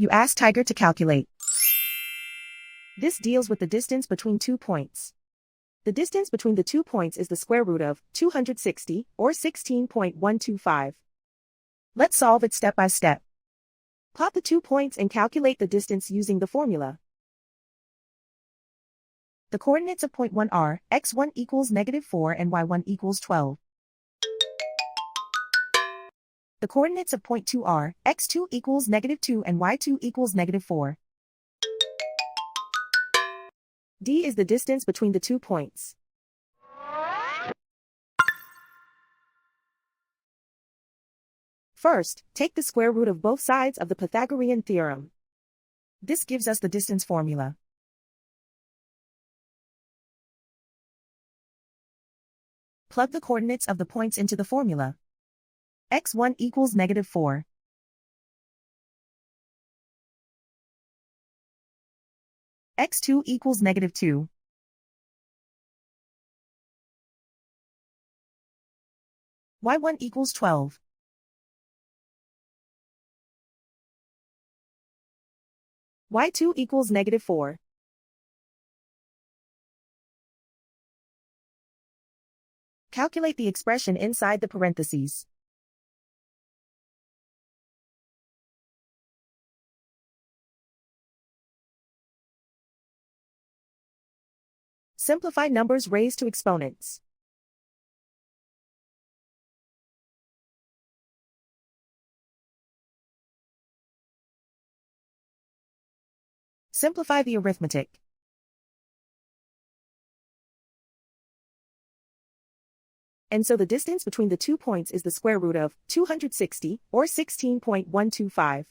You ask Tiger to calculate. This deals with the distance between 2 points. The distance between the 2 points is the square root of 260, or 16.125. Let's solve it step by step. Plot the 2 points and calculate the distance using the formula. The coordinates of point 1 are x1 equals -4 and y1 equals 12. The coordinates of point 2 are x2 equals -2 and y2 equals -4. D is the distance between the 2 points. First, take the square root of both sides of the Pythagorean theorem. This gives us the distance formula. Plug the coordinates of the points into the formula. x1 equals -4. x2 equals -2. y1 equals 12. y2 equals -4. Calculate the expression inside the parentheses. Simplify numbers raised to exponents. Simplify the arithmetic. And so the distance between the 2 points is the square root of 260, or 16.125.